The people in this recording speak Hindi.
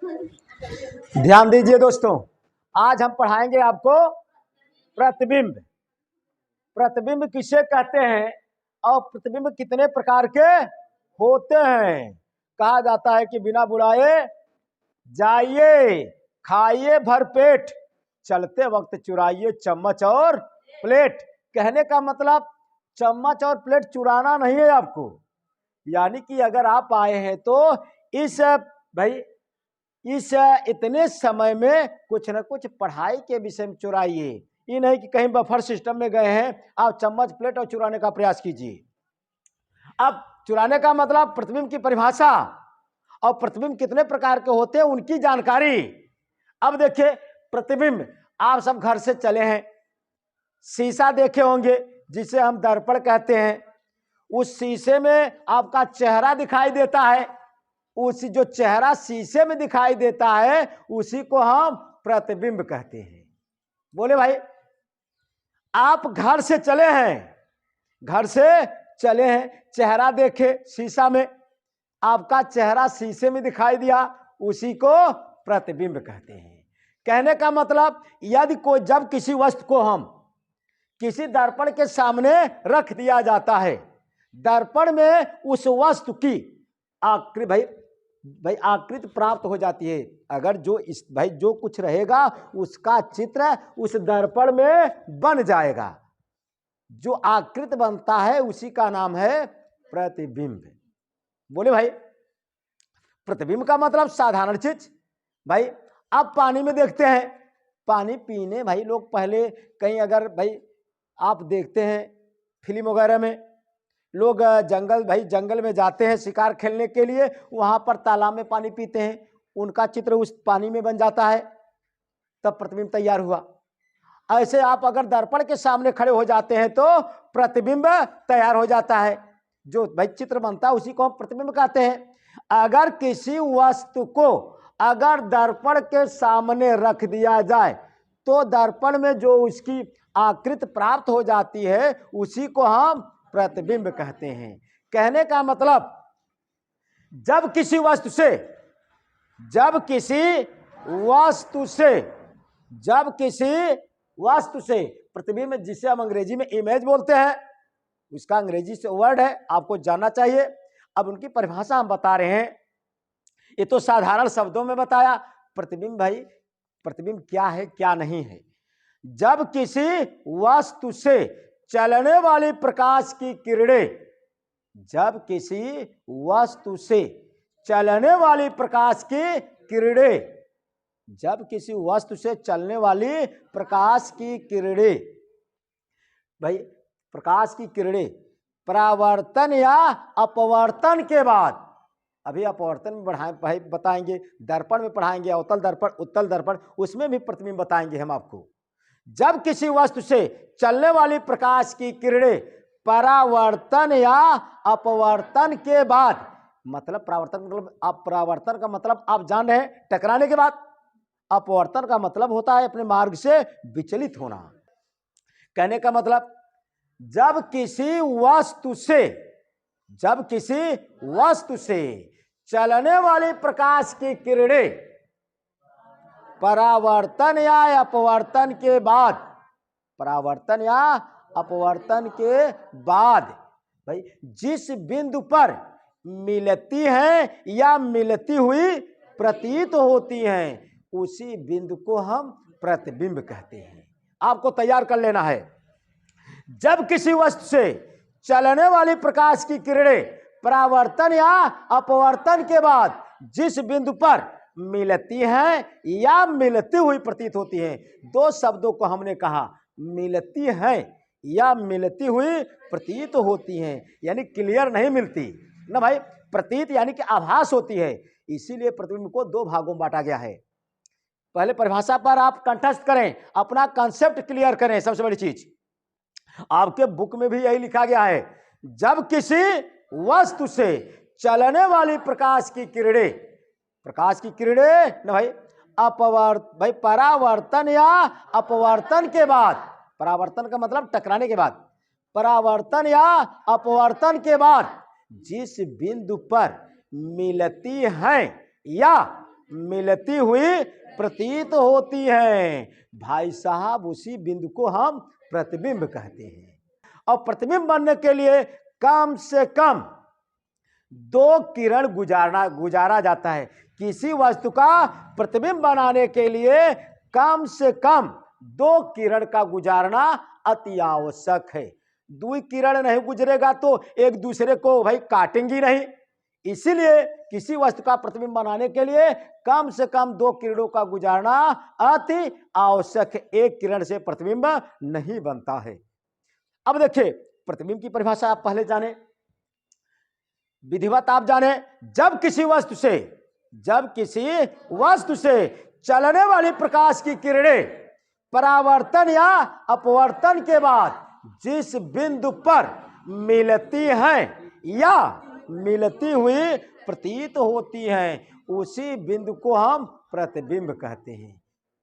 ध्यान दीजिए दोस्तों, आज हम पढ़ाएंगे आपको प्रतिबिंब। प्रतिबिंब किसे कहते हैं और प्रतिबिंब कितने प्रकार के होते हैं। कहा जाता है कि बिना बुलाए जाइए, खाइए भरपेट, चलते वक्त चुराइए चम्मच और प्लेट। कहने का मतलब चम्मच और प्लेट चुराना नहीं है आपको, यानी कि अगर आप आए हैं तो इस इतने समय में कुछ न कुछ पढ़ाई के विषय में चुराइए। ये नहीं कि कहीं बफर सिस्टम में गए हैं आप चम्मच प्लेट और चुराने का प्रयास कीजिए। अब चुराने का मतलब प्रतिबिंब की परिभाषा और प्रतिबिंब कितने प्रकार के होते हैं उनकी जानकारी। अब देखिए प्रतिबिंब, आप सब घर से चले हैं, शीशा देखे होंगे जिसे हम दर्पण कहते हैं। उस शीशे में आपका चेहरा दिखाई देता है, उसी जो चेहरा शीशे में दिखाई देता है उसी को हम प्रतिबिंब कहते हैं। बोले भाई, आप घर से चले हैं, चेहरा देखे शीशा में, आपका चेहरा शीशे में दिखाई दिया, उसी को प्रतिबिंब कहते हैं। कहने का मतलब यदि कोई जब किसी वस्तु को हम किसी दर्पण के सामने रख दिया जाता है, दर्पण में उस वस्तु की आकृति प्राप्त हो जाती है। अगर जो कुछ रहेगा उसका चित्र उस दर्पण में बन जाएगा, जो आकृति बनता है उसी का नाम है प्रतिबिंब। बोले भाई, प्रतिबिंब का मतलब साधारण चीज। भाई आप पानी में देखते हैं, पानी पीने भाई लोग पहले कहीं अगर भाई आप देखते हैं फिल्म वगैरह में लोग जंगल में जाते हैं शिकार खेलने के लिए, वहां पर तालाब में पानी पीते हैं, उनका चित्र उस पानी में बन जाता है, तब प्रतिबिंब तैयार हुआ। ऐसे आप अगर दर्पण के सामने खड़े हो जाते हैं तो प्रतिबिंब तैयार हो जाता है, जो भाई चित्र बनता है उसी को हम प्रतिबिंब कहते हैं। अगर किसी वस्तु को अगर दर्पण के सामने रख दिया जाए तो दर्पण में जो उसकी आकृति प्राप्त हो जाती है उसी को हम प्रतिबिंब कहते हैं। कहने का मतलब जब किसी वस्तु से प्रतिबिंब, जिसे हम अंग्रेजी में इमेज बोलते हैं, उसका अंग्रेजी से वर्ड है, आपको जानना चाहिए। अब उनकी परिभाषा हम बता रहे हैं, ये तो साधारण शब्दों में बताया। प्रतिबिंब भाई, प्रतिबिंब क्या है क्या नहीं है। जब किसी वस्तु से चलने वाली प्रकाश की किरणें, जब किसी वस्तु से चलने वाली प्रकाश की किरणें, जब किसी वस्तु से चलने वाली प्रकाश की किरणें, भाई प्रकाश की किरणें परावर्तन या अपवर्तन के बाद, अभी अपवर्तन में बढ़ाएं भाई बताएंगे, दर्पण में पढ़ाएंगे, अवतल दर्पण उत्तल दर्पण, उसमें भी प्रतिबिंब बताएंगे हम आपको। जब किसी वस्तु से चलने वाली प्रकाश की किरणें परावर्तन या अपवर्तन के बाद, मतलब परावर्तन का मतलब आप जान रहे हैं टकराने के बाद, अपवर्तन का मतलब होता है अपने मार्ग से विचलित होना। कहने का मतलब जब किसी वस्तु से चलने वाली प्रकाश की किरणें परावर्तन या अपवर्तन के बाद, परावर्तन या अपवर्तन के बाद भाई जिस बिंदु पर मिलती हैं या मिलती हुई प्रतीत होती हैं उसी बिंदु को हम प्रतिबिंब कहते हैं। आपको तैयार कर लेना है। जब किसी वस्तु से चलने वाली प्रकाश की किरणें परावर्तन या अपवर्तन के बाद जिस बिंदु पर मिलती हैं या मिलती हुई प्रतीत होती हैं, दो शब्दों को हमने कहा, मिलती हैं या मिलती हुई प्रतीत होती हैं, यानी क्लियर नहीं मिलती ना भाई, प्रतीत यानी कि आभास होती है। इसीलिए प्रतिबिंब को दो भागों में बांटा गया है। पहले परिभाषा पर आप कंठस्थ करें, अपना कंसेप्ट क्लियर करें। सबसे बड़ी चीज आपके बुक में भी यही लिखा गया है, जब किसी वस्तु से चलने वाली प्रकाश की किरणें ना भाई परावर्तन या अपवर्तन के बाद, परावर्तन का मतलब टकराने के बाद, परावर्तन या अपवर्तन के बाद जिस बिंदु पर मिलती हैं या मिलती हुई प्रतीत होती हैं। भाई साहब, उसी बिंदु को हम प्रतिबिंब कहते हैं। और प्रतिबिंब बनने के लिए कम से कम 2 किरण गुजारा जाता है। किसी वस्तु का प्रतिबिंब बनाने के लिए कम से कम 2 किरण का गुजारना अति आवश्यक है। 2 किरण नहीं गुजरेगा तो एक दूसरे को भाई काटेंगी नहीं। इसीलिए किसी वस्तु का प्रतिबिंब बनाने के लिए कम से कम 2 किरणों का गुजारना अति आवश्यक है। 1 किरण से प्रतिबिंब नहीं बनता है। अब देखिए, प्रतिबिंब की परिभाषा आप पहले जाने, विधिवत आप जाने। जब किसी वस्तु से चलने वाली प्रकाश की किरणें परावर्तन या अपवर्तन के बाद जिस बिंदु पर मिलती हैं या मिलती हुई प्रतीत होती हैं, उसी बिंदु को हम प्रतिबिंब कहते हैं।